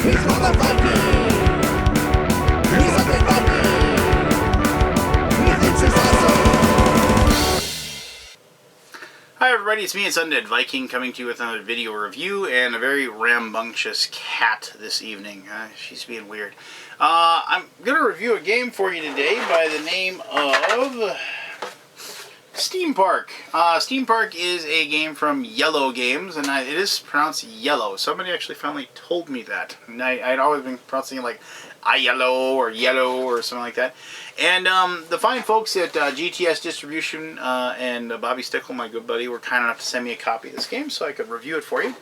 He's motherfucking. He's something funky. He thinks he's awesome. Hi everybody, it's me, it's Undead Viking, coming to you with another video review and a very rambunctious cat this evening. She's being weird. I'm going to review a game for you today by the name of Steam Park. Steam Park is a game from Yellow Games, and it is pronounced Yellow. Somebody actually finally told me that. And I'd always been pronouncing it like yellow or something like that. And the fine folks at GTS Distribution and Bobby Stickle, my good buddy, were kind enough to send me a copy of this game so I could review it for you.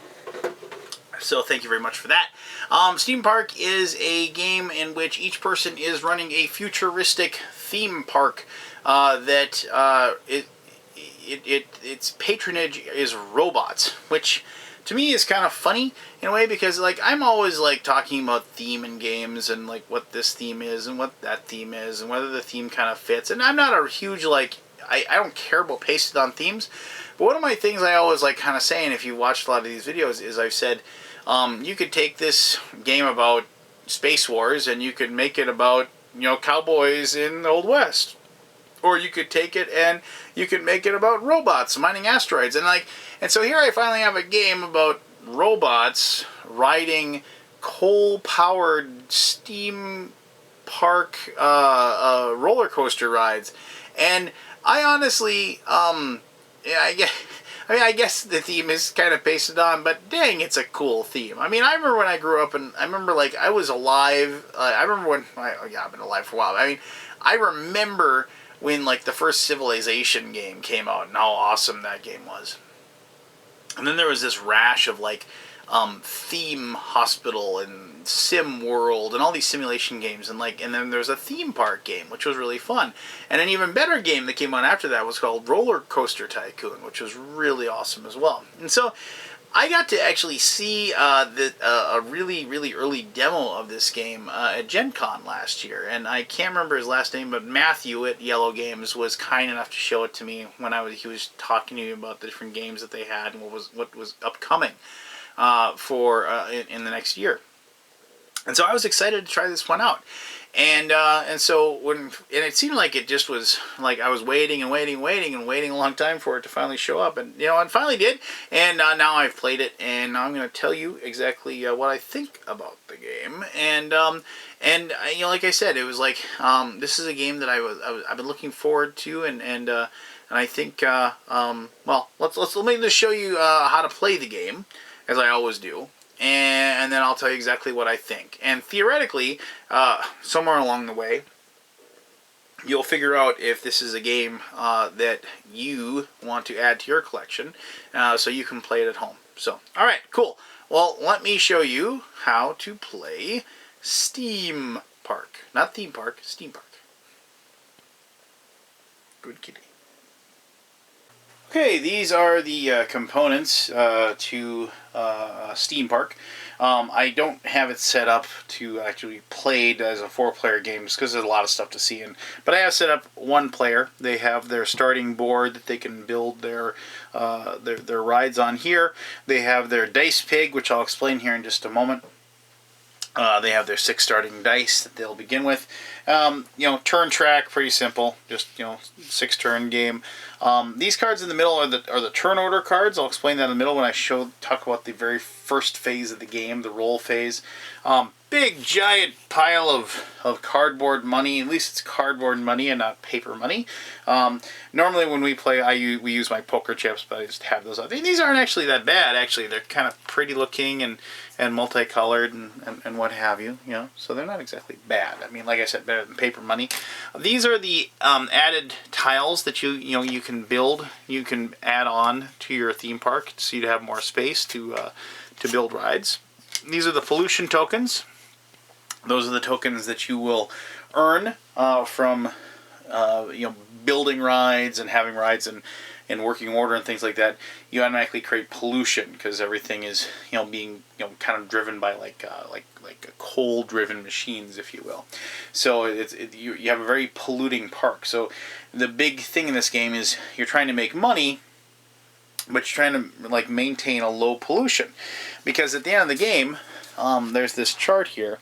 So thank you very much for that. Steam Park is a game in which each person is running a futuristic theme park its patronage is robots, which to me is kind of funny in a way because like I'm always like talking about theme in games and like what this theme is and what that theme is and whether the theme kind of fits. And I'm not a huge like I don't care about pasted on themes, but one of my things I always like kind of saying if you watched a lot of these videos is I've said you could take this game about space wars and you could make it about, you know, cowboys in the Old West. Or you could take it and you could make it about robots mining asteroids. And so here I finally have a game about robots riding coal-powered steam park roller coaster rides. And I honestly, I guess the theme is kind of pasted on, but dang, it's a cool theme. I mean, I remember when I grew up, and I remember like I was alive. I remember when I've been alive for a while. I mean, I remember when like the first Civilization game came out and how awesome that game was. And then there was this rash of like Theme Hospital and Sim World and all these simulation games, and then there's a theme park game which was really fun. And an even better game that came out after that was called Roller Coaster Tycoon, which was really awesome as well. And so I got to actually see a really, really early demo of this game at Gen Con last year. And I can't remember his last name, but Matthew at Yellow Games was kind enough to show it to me when he was talking to me about the different games that they had and what was upcoming in the next year. And so I was excited to try this one out. And so it seemed like it just was like I was waiting a long time for it to finally show up, and you know, it finally did. And now I've played it, and now I'm going to tell you exactly what I think about the game. And you know, like I said, it was like this is a game that I've been looking forward to, and I think well, let me just show you how to play the game, as I always do. And then I'll tell you exactly what I think. And theoretically, somewhere along the way, you'll figure out if this is a game that you want to add to your collection, so you can play it at home. So, all right, cool. Well, let me show you how to play Steam Park. Not Theme Park, Steam Park. Good kitty. Okay, these are the components to Steam Park. I don't have it set up to actually played as a 4-player game just because there's a lot of stuff to see in. But I have set up 1 player. They have their starting board that they can build their rides on here. They have their dice pig, which I'll explain here in just a moment. They have their 6 starting dice that they'll begin with. You know, turn track, pretty simple. Just, you know, 6-turn game. These cards in the middle are the turn order cards. I'll explain that in the middle when I talk about the very first phase of the game, the roll phase. Big giant pile of cardboard money. At least it's cardboard money and not paper money. Normally when we play, we use my poker chips, but I just have those. These aren't actually that bad. Actually, they're kind of pretty looking and multicolored and what have you. You know, so they're not exactly bad. I mean, like I said, better than paper money. These are the added tiles that you can build. You can add on to your theme park so you have more space to build rides. These are the pollution tokens. Those are the tokens that you will earn from you know, building rides and having rides in working order and things like that. You automatically create pollution because everything is, you know, being, you know, kind of driven by like coal-driven machines, if you will. So you have a very polluting park. So the big thing in this game is you're trying to make money but you're trying to like maintain a low pollution, because at the end of the game, there's this chart here,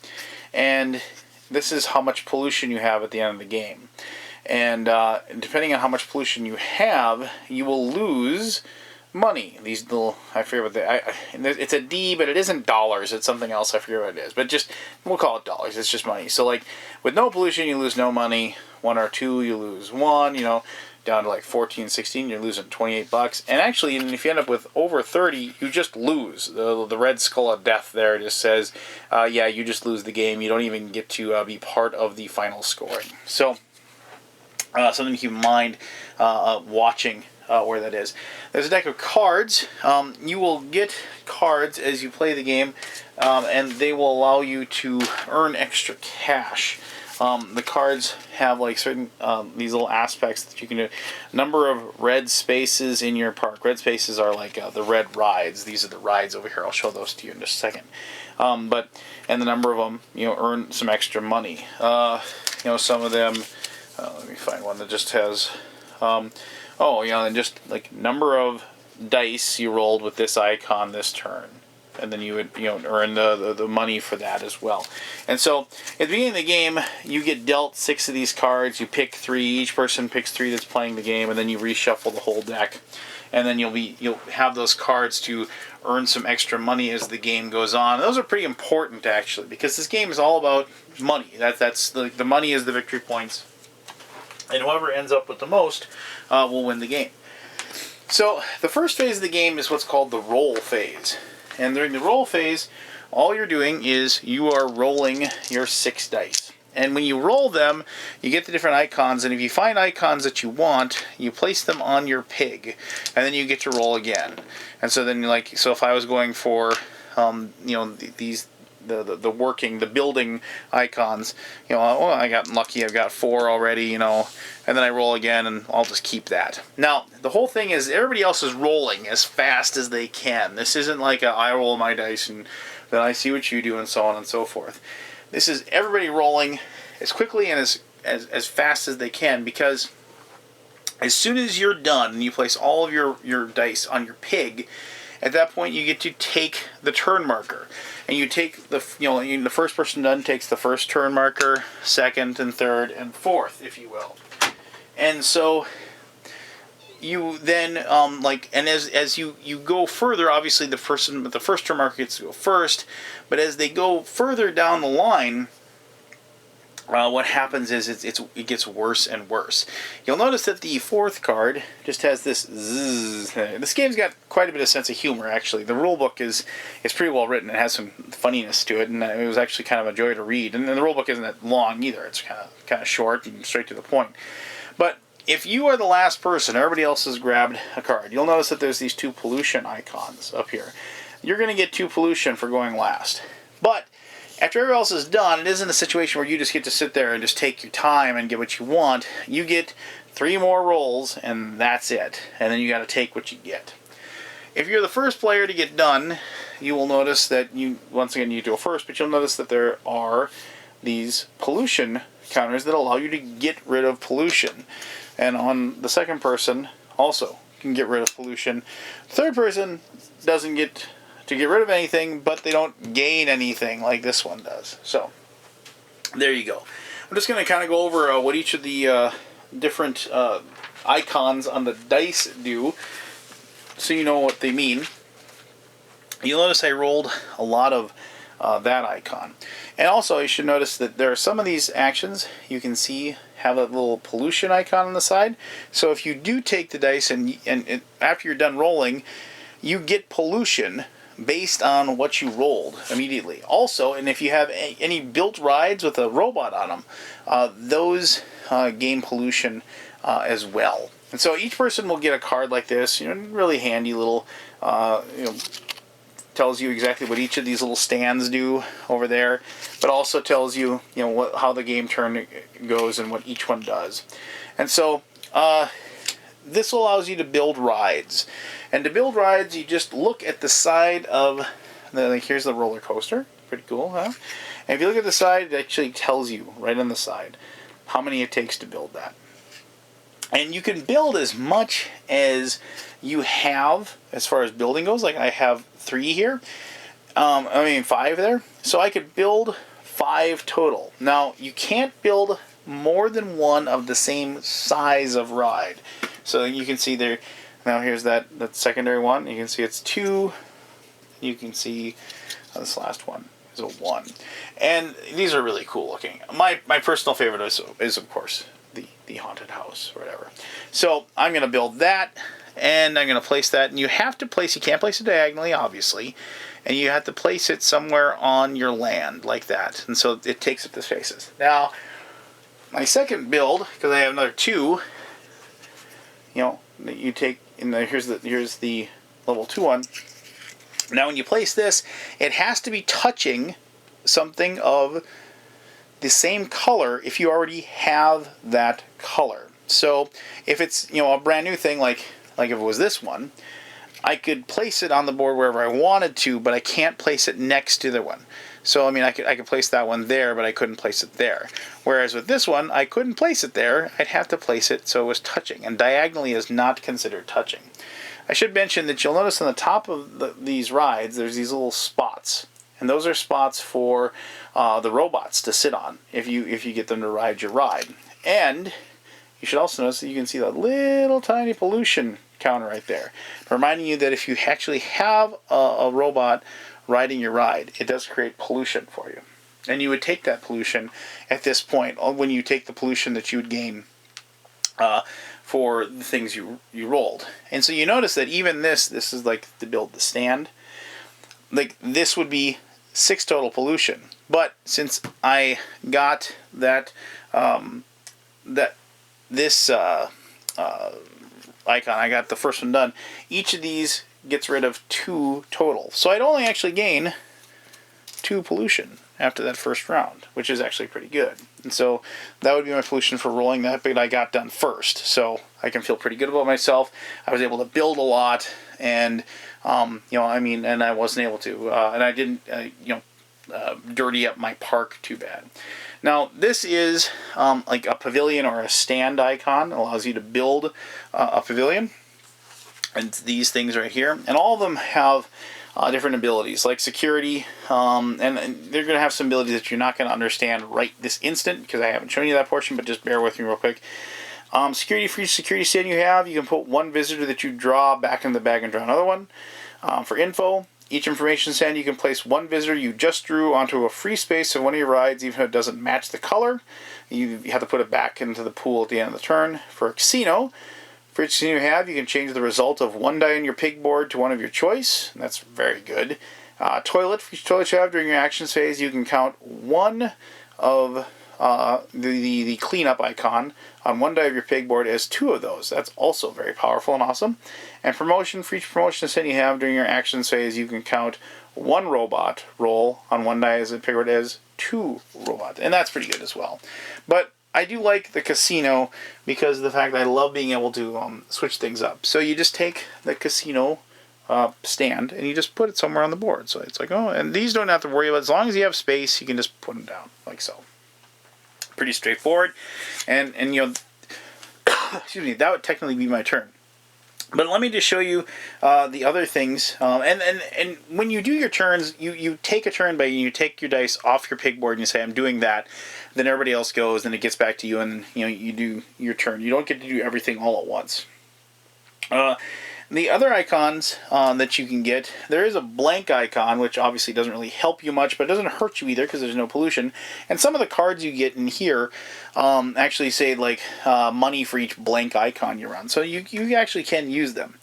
and this is how much pollution you have at the end of the game. And depending on how much pollution you have, you will lose money. These little, I forget what it's a D, but it isn't dollars. It's something else. I forget what it is. But just, we'll call it dollars. It's just money. So like with no pollution, you lose no money. 1 or 2, you lose 1. You know, down to like 14, 16, you're losing $28. And actually, even if you end up with over 30, you just lose. The red skull of death there just says, yeah, you just lose the game. You don't even get to be part of the final scoring. So something to keep in mind watching where that is. There's a deck of cards. You will get cards as you play the game, and they will allow you to earn extra cash. The cards have like certain these little aspects that you can do. Number of red spaces in your park. Red spaces are like the red rides. These are the rides over here. I'll show those to you in just a second. And the number of them, you know, earn some extra money. You know, some of them. Let me find one that just has. Oh, you know, and just like number of dice you rolled with this icon this turn, and then you would, you know, earn the money for that as well. And so at the beginning of the game, you get dealt 6 of these cards. You pick 3. Each person picks 3 that's playing the game, and then you reshuffle the whole deck, and then you'll have those cards to earn some extra money as the game goes on. And those are pretty important actually, because this game is all about money. That's the money is the victory points. And whoever ends up with the most will win the game. So the first phase of the game is what's called the roll phase. And during the roll phase, all you're doing is you are rolling your 6 dice. And when you roll them, you get the different icons. And if you find icons that you want, you place them on your pig. And then you get to roll again. And so then, like, so if I was going for, you know, these... the building icons, you know, oh, I got lucky, I've got 4 already, you know, and then I roll again, and I'll just keep that. Now, the whole thing is everybody else is rolling as fast as they can. This isn't like I roll my dice and then I see what you do and so on and so forth. This is everybody rolling as quickly and as fast as they can, because as soon as you're done and you place all of your dice on your pig, at that point you get to take the turn marker. And you take the first person done takes the first turn marker, second and third and fourth, if you will. And so you then and as you go further, obviously the person with the first turn marker gets to go first, but as they go further down the line, what happens is it gets worse and worse. You'll notice that the 4th card just has this zzz. This game's got quite a bit of sense of humor, actually. The rule book is pretty well written. It has some funniness to it, and it was actually kind of a joy to read. And the rule book isn't that long either. It's kind of short and straight to the point. But if you are the last person, everybody else has grabbed a card, you'll notice that there's these 2 pollution icons up here. You're going to get 2 pollution for going last. But after everyone else is done, it isn't a situation where you just get to sit there and just take your time and get what you want. You get 3 more rolls, and that's it. And then you got to take what you get. If you're the first player to get done, you will notice that once again, you go first, but you'll notice that there are these pollution counters that allow you to get rid of pollution. And on the second person, also can get rid of pollution. Third person doesn't get to get rid of anything, but they don't gain anything like this one does. So there you go. I'm just going to kind of go over what each of the different icons on the dice do, so you know what they mean. You'll notice I rolled a lot of that icon. And also you should notice that there are some of these actions you can see have a little pollution icon on the side. So if you do take the dice and after you're done rolling, you get pollution based on what you rolled immediately. Also, and if you have any built rides with a robot on them, those gain pollution as well. And so each person will get a card like this, you know, really handy little, you know, tells you exactly what each of these little stands do over there, but also tells you, you know, how the game turn goes and what each one does. And so this allows you to build rides. And to build rides, you just look at the side of like here's the roller coaster. Pretty cool, huh? And if you look at the side, it actually tells you right on the side how many it takes to build that. And you can build as much as you have as far as building goes. Like I have 3 here. 5 there. So I could build 5 total. Now, you can't build more than one of the same size of ride. So you can see there, now here's that secondary one. You can see it's 2. You can see this last one is a 1. And these are really cool looking. My personal favorite is of course, the haunted house or whatever. So I'm going to build that, and I'm going to place that. And you have to place, you can't place it diagonally, obviously. And you have to place it somewhere on your land, like that. And so it takes up the spaces. Now, my second build, because I have another 2, you take, and here's the level 2 one. Now, when you place this, it has to be touching something of the same color if you already have that color. So if it's a brand new thing, like if it was this one, I could place it on the board wherever I wanted to, but I can't place it next to the one. So I could place that one there, but I couldn't place it there. Whereas with this one, I couldn't place it there. I'd have to place it so it was touching, and diagonally is not considered touching. I should mention that you'll notice on the top of these rides, there's these little spots. And those are spots for the robots to sit on if you get them to ride your ride. And you should also notice that you can see that little tiny pollution counter right there, reminding you that if you actually have a robot riding your ride, it does create pollution for you. And you would take that pollution at this point, when you take the pollution that you would gain for the things you rolled. And so you notice that even this is like to build the stand. Like this would be 6 total pollution. But since I got that this icon, I got the first one done, each of these gets rid of 2 total. So I'd only actually gain 2 pollution after that first round, which is actually pretty good. And so that would be my pollution for rolling that bit I got done first. So I can feel pretty good about myself. I was able to build a lot, and and I wasn't able to, and I didn't, dirty up my park too bad. Now, this is like a pavilion or a stand icon. It allows you to build a pavilion. And it's these things right here. And all of them have different abilities, like security. And they're going to have some abilities that you're not going to understand right this instant, because I haven't shown you that portion, but just bear with me real quick. Security, for each security stand you have, you can put one visitor that you draw back in the bag and draw another one. For info, each information stand you can place one visitor you just drew onto a free space of one of your rides, even if it doesn't match the color. You have to put it back into the pool at the end of the turn. For a casino, for each casino you have, you can change the result of one die on your pig board to one of your choice. And that's very good. Toilet, for each toilet you have during your actions phase, you can count one of the cleanup icon on one die of your pig board as 2 of those. That's also very powerful and awesome. And promotion, for each promotion ascent you have during your actions phase, you can count one robot roll on one die as a pig board as 2 robots. And that's pretty good as well. But I do like the casino because of the fact that I love being able to switch things up. So you just take the casino stand and you just put it somewhere on the board. So it's like, and these don't have to worry about, as long as you have space, you can just put them down like so. Pretty straightforward, and excuse me, that would technically be my turn. But let me just show you the other things. And when you do your turns, you take a turn by you take your dice off your pig board and you say, I'm doing that. Then everybody else goes, and it gets back to you, and you do your turn. You don't get to do everything all at once. The other icons that you can get, there is a blank icon, which obviously doesn't really help you much, but it doesn't hurt you either because there's no pollution. And some of the cards you get in here actually say like money for each blank icon you run. So you actually can use them.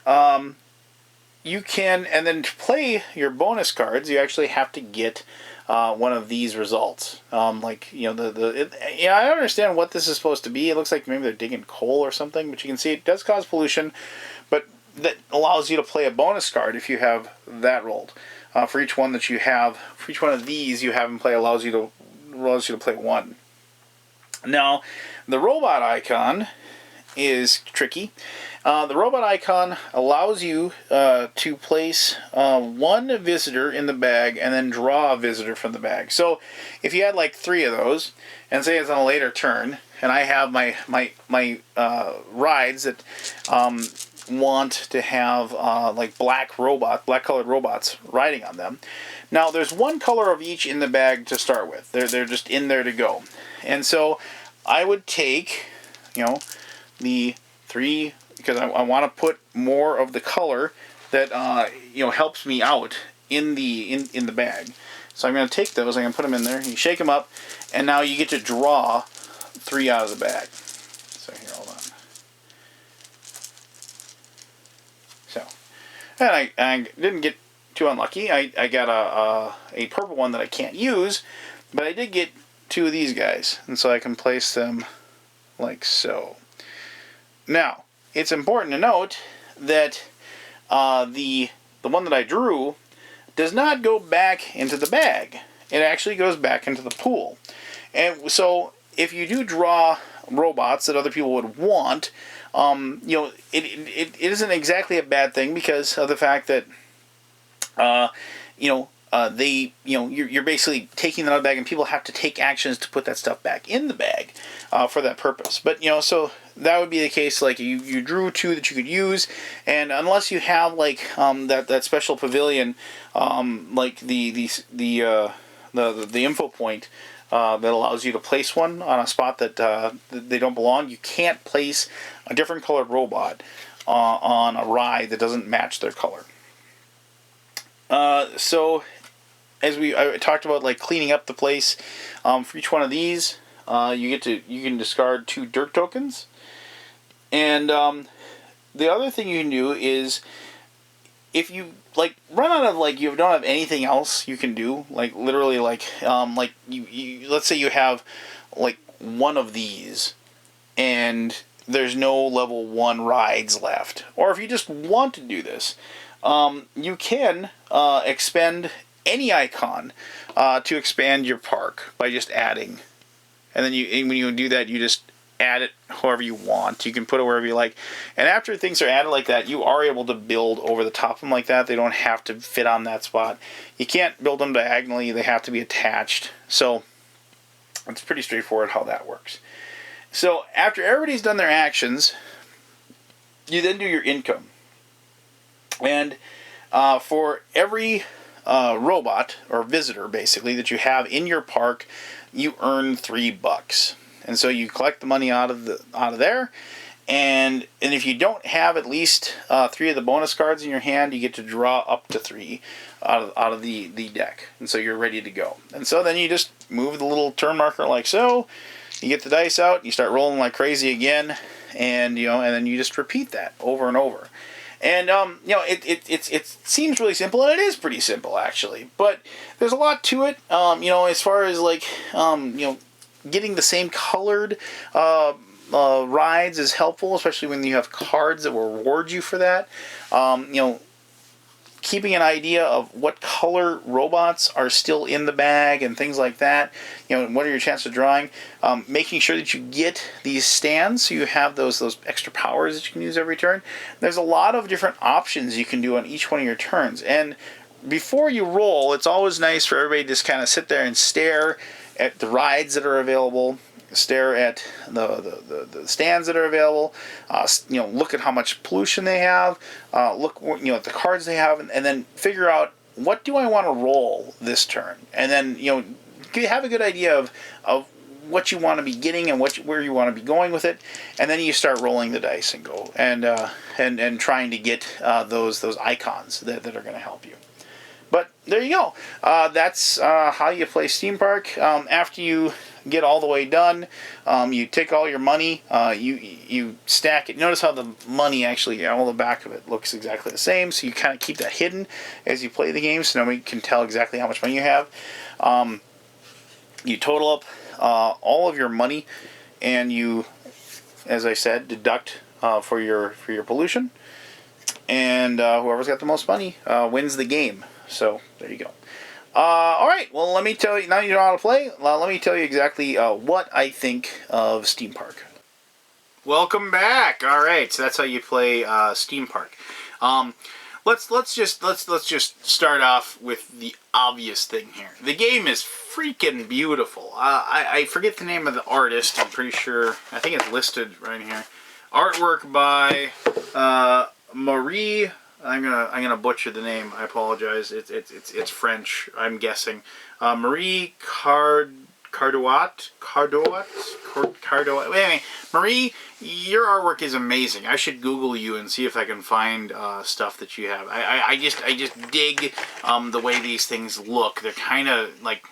You can, and then to play your bonus cards, you actually have to get one of these results. I don't understand what this is supposed to be. It looks like maybe they're digging coal or something, but you can see it does cause pollution. But that allows you to play a bonus card if you have that rolled. For each one that you have, for each one of these you have in play, allows you to play one. Now, the robot icon is tricky. The robot icon allows you to place one visitor in the bag and then draw a visitor from the bag. So if you had like 3 of those, and say it's on a later turn, and I have my rides that want to have like black colored robots riding on them. Now there's one color of each in the bag to start with. They're just in there to go, and so I would take, the 3, because I want to put more of the color that helps me out in the bag. So I'm going to take those. I'm going to put them in there. You shake them up, and now you get to draw 3 out of the bag. So here, hold on. So, and I didn't get too unlucky. I got a purple one that I can't use, but I did get 2 of these guys, and so I can place them like so. Now, it's important to note that the one that I drew does not go back into the bag. It actually goes back into the pool. And so if you do draw robots that other people would want, it isn't exactly a bad thing, because of the fact that you're basically taking them out of the bag, and people have to take actions to put that stuff back in the bag for that purpose. But so that would be the case. Like you drew 2 that you could use, and unless you have like that special pavilion, like the info point that allows you to place one on a spot that they don't belong, you can't place a different colored robot on a ride that doesn't match their color. So as I talked about, like cleaning up the place, for each one of these, you can discard 2 dirt tokens. And the other thing you can do is, if you like run out of you don't have anything else you can do, like literally you let's say you have like 1 of these and there's no level 1 rides left, or if you just want to do this, you can expend any icon to expand your park by just adding, and then when you do that, you just add it however you want. You can put it wherever you like, and after things are added like that, you are able to build over the top of them like that. They don't have to fit on that spot. You can't build them diagonally. They have to be attached. So it's pretty straightforward how that works. So after everybody's done their actions, you then do your income. And for every robot or visitor, basically, that you have in your park, you earn $3. And so you collect the money out of there, and if you don't have at least 3 of the bonus cards in your hand, you get to draw up to 3 out of the deck, and so you're ready to go. And so then you just move the little turn marker like so. You get the dice out, you start rolling like crazy again, and and then you just repeat that over and over. And it seems really simple, and it is pretty simple actually, but there's a lot to it. As far as getting the same colored rides is helpful, especially when you have cards that will reward you for that. Keeping an idea of what color robots are still in the bag and things like that. What are your chances of drawing? Making sure that you get these stands so you have those extra powers that you can use every turn. There's a lot of different options you can do on each one of your turns. And before you roll, it's always nice for everybody to just kind of sit there and stare at the rides that are available, stare at the stands that are available, look at how much pollution they have, look at the cards they have, and then figure out, what do I want to roll this turn? And then have a good idea of what you want to be getting and where you want to be going with it, and then you start rolling the dice and go and trying to get those icons that are going to help you. But there you go. That's how you play Steam Park. After you get all the way done, you take all your money, you stack it. Notice how the money actually, all the back of it looks exactly the same, so you kind of keep that hidden as you play the game, so nobody can tell exactly how much money you have. You total up all of your money, and you, as I said, deduct for your pollution, and whoever's got the most money wins the game. So there you go. All right. Well, let me tell you, now you know how to play. Let me tell you exactly what I think of Steam Park. Welcome back. All right, so that's how you play Steam Park. Let's just start off with the obvious thing here. The game is freaking beautiful. I forget the name of the artist. I'm pretty sure. I think it's listed right here. Artwork by Marie. I'm gonna butcher the name. I apologize. It's French. I'm guessing. Marie Cardouat. Anyway, Marie, your artwork is amazing. I should Google you and see if I can find stuff that you have. I just dig the way these things look. They're kind of like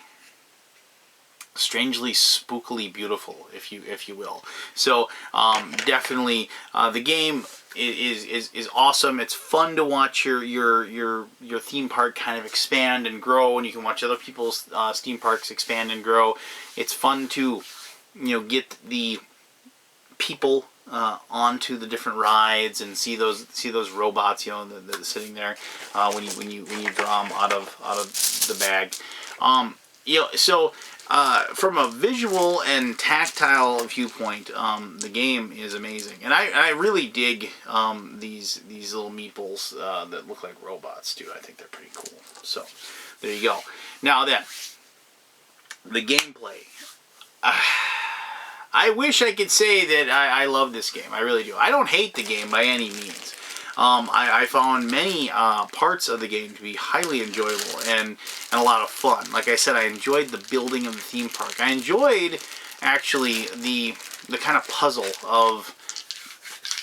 strangely spookily beautiful, if you will. So definitely the game is awesome. It's fun to watch your theme park kind of expand and grow, and you can watch other people's theme parks expand and grow. It's fun to get the people onto the different rides and see those robots that sitting there when you draw them out of the bag. So from a visual and tactile viewpoint, the game is amazing, and I really dig these little meeples that look like robots too. I think they're pretty cool. So there you go. Now then, the gameplay. I wish I could say that I love this game. I really do. I don't hate the game by any means. I found many parts of the game to be highly enjoyable and a lot of fun. Like I said, I enjoyed the building of the theme park. I enjoyed, actually, the kind of puzzle of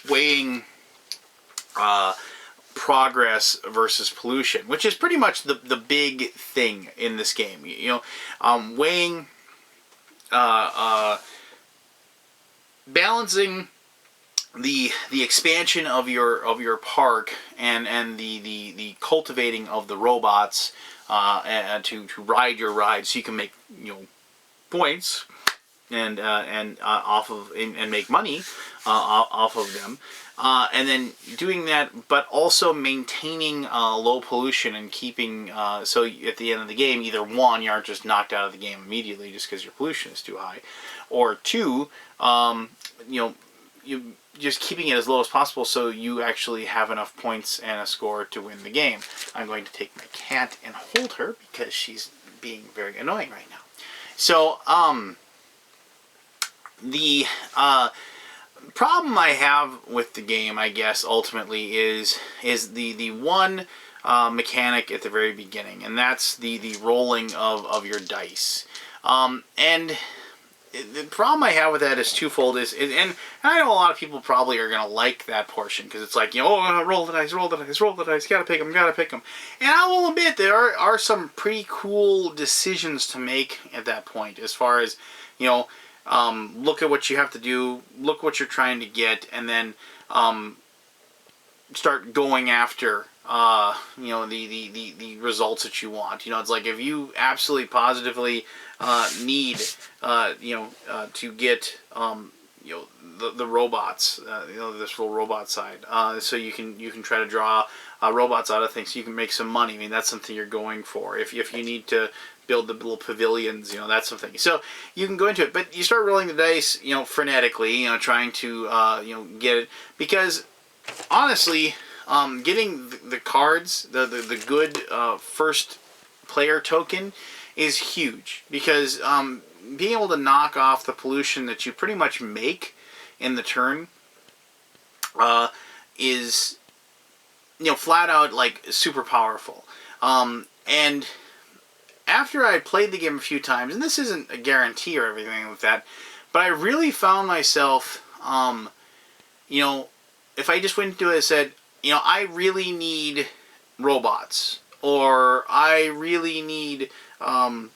weighing progress versus pollution, which is pretty much the big thing in this game. Weighing, balancing the expansion of your park and the cultivating of the robots and to ride your ride, so you can make points and off of and make money off of them, and then doing that, but also maintaining low pollution and keeping so at the end of the game, either one, you aren't just knocked out of the game immediately just because your pollution is too high, or two, you just keeping it as low as possible so you actually have enough points and a score to win the game. I'm going to take my cat and hold her because she's being very annoying right now. So, the problem I have with the game, I guess, ultimately is the one mechanic at the very beginning, and that's the rolling of your dice. And the problem I have with that is twofold. And I know a lot of people probably are going to like that portion because it's like, roll the dice, roll the dice, roll the dice, gotta pick them. And I will admit there are some pretty cool decisions to make at that point, as far as, look at what you have to do, look what you're trying to get, and then start going after the results that you want. It's like if you absolutely positively need to get the robots, this little robot side, so you can try to draw robots out of things so you can make some money. I mean, that's something you're going for. If you need to build the little pavilions, that's something. So you can go into it, but you start rolling the dice, frenetically, trying to get it, because honestly, getting the cards, the good first player token is huge, because being able to knock off the pollution that you pretty much make in the turn is flat out like super powerful. And after I played the game a few times, and this isn't a guarantee or everything like that, but I really found myself, if I just went into it and said, I really need robots, or I really need, the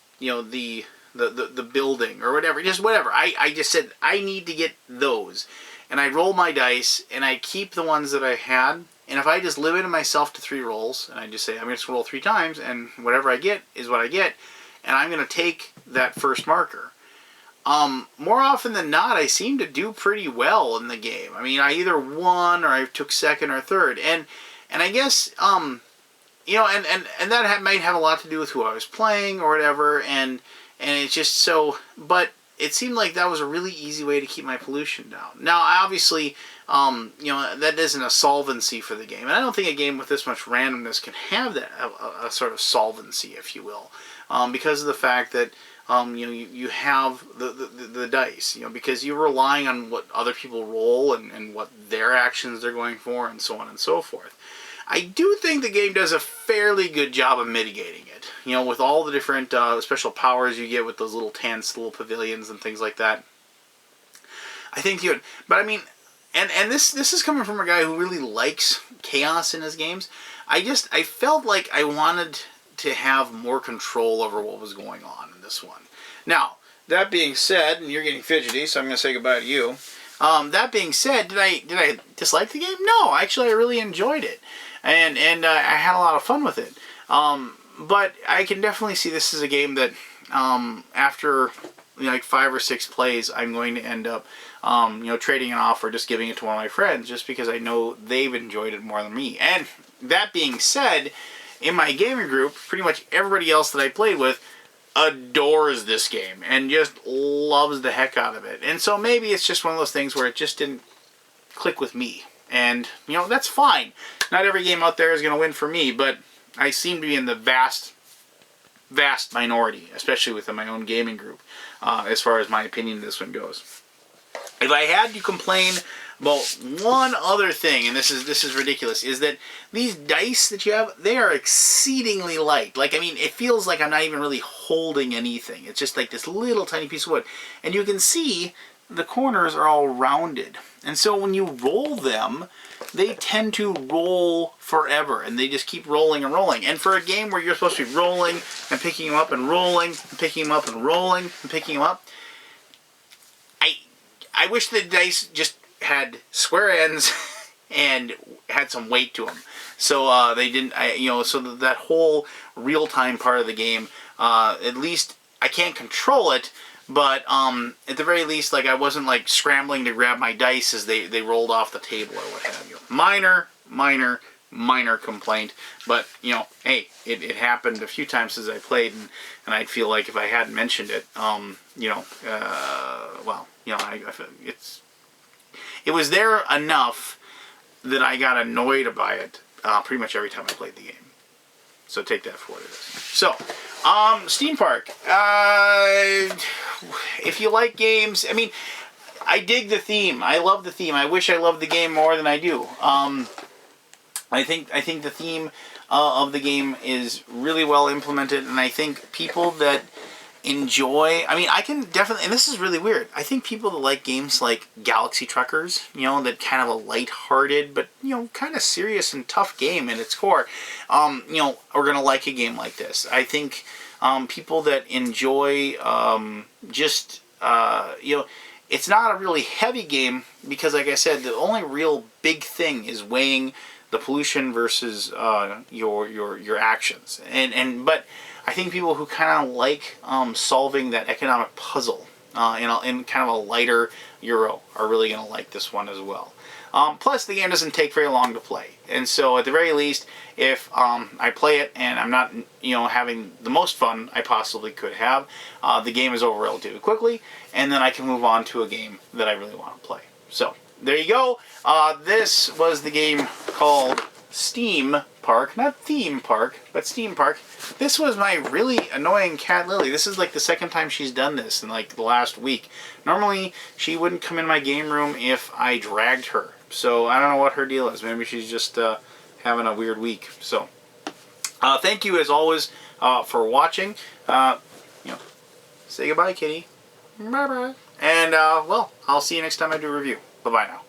building, or whatever, just whatever. I just said, I need to get those. And I roll my dice, and I keep the ones that I had. And if I just limit myself to 3 rolls, and I just say, I'm going to roll 3 times, and whatever I get is what I get, and I'm going to take that first marker. More often than not, I seem to do pretty well in the game. I mean, I either won, or I took second or third. And I guess, and that might have a lot to do with who I was playing, or whatever, and it's just so, but it seemed like that was a really easy way to keep my pollution down. Now, obviously, that isn't a solvency for the game, and I don't think a game with this much randomness can have that a sort of solvency, if you will, because of the fact that you have the dice, because you're relying on what other people roll and what their actions they're going for, and so on and so forth. I do think the game does a fairly good job of mitigating it, with all the different special powers you get with those little tents, little pavilions, and things like that. I think but I mean, and this is coming from a guy who really likes chaos in his games. I felt like I wanted to have more control over what was going on in this one. Now, that being said, and you're getting fidgety, so I'm going to say goodbye to you. That being said, did I dislike the game? No, actually, I really enjoyed it, and I had a lot of fun with it. But I can definitely see this as a game that after like 5 or 6 plays, I'm going to end up trading it off or just giving it to one of my friends, just because I know they've enjoyed it more than me. And that being said, in my gaming group, pretty much everybody else that I played with adores this game and just loves the heck out of it. And so maybe it's just one of those things where it just didn't click with me. And, that's fine. Not every game out there is going to win for me, but I seem to be in the vast minority, especially within my own gaming group, as far as my opinion of this one goes. If I had to complain about one other thing, and this is ridiculous, is that these dice that you have, they are exceedingly light. Like, I mean, it feels like I'm not even really holding anything. It's just like this little tiny piece of wood. And you can see the corners are all rounded. And so when you roll them, they tend to roll forever, and they just keep rolling and rolling. And for a game where you're supposed to be rolling and picking them up and rolling and picking them up and rolling and picking them up, I wish the dice just had square ends and had some weight to them. So they didn't, so that whole real-time part of the game, at least I can't control it, but at the very least, like, I wasn't like scrambling to grab my dice as they rolled off the table or what have you. Minor complaint, but hey, it happened a few times as I played, and I'd feel like if I hadn't mentioned it, it was there enough that I got annoyed by it pretty much every time I played the game. So take that for what it is. So, Steam Park. If you like games, I mean, I dig the theme. I love the theme. I wish I loved the game more than I do. I think the theme of the game is really well implemented, and I think people that enjoy, I mean, I can definitely, and this is really weird, I think people that like games like Galaxy Truckers, that kind of a light-hearted, but, kind of serious and tough game at its core, are going to like a game like this. I think people that enjoy it's not a really heavy game because, like I said, the only real big thing is weighing the pollution versus your actions, but I think people who kind of like solving that economic puzzle in kind of a lighter Euro are really going to like this one as well. Plus, the game doesn't take very long to play, and so at the very least, if I play it and I'm not having the most fun I possibly could have, the game is over relatively quickly, and then I can move on to a game that I really want to play. So there you go. This was the game called Steam Park, not Theme Park, but Steam Park. This was my really annoying cat Lily. This is like the second time she's done this in like the last week. Normally she wouldn't come in my game room if I dragged her. So I don't know what her deal is. Maybe she's just having a weird week. So thank you as always for watching. Say goodbye, kitty. Bye bye. And well, I'll see you next time I do a review. Bye bye now.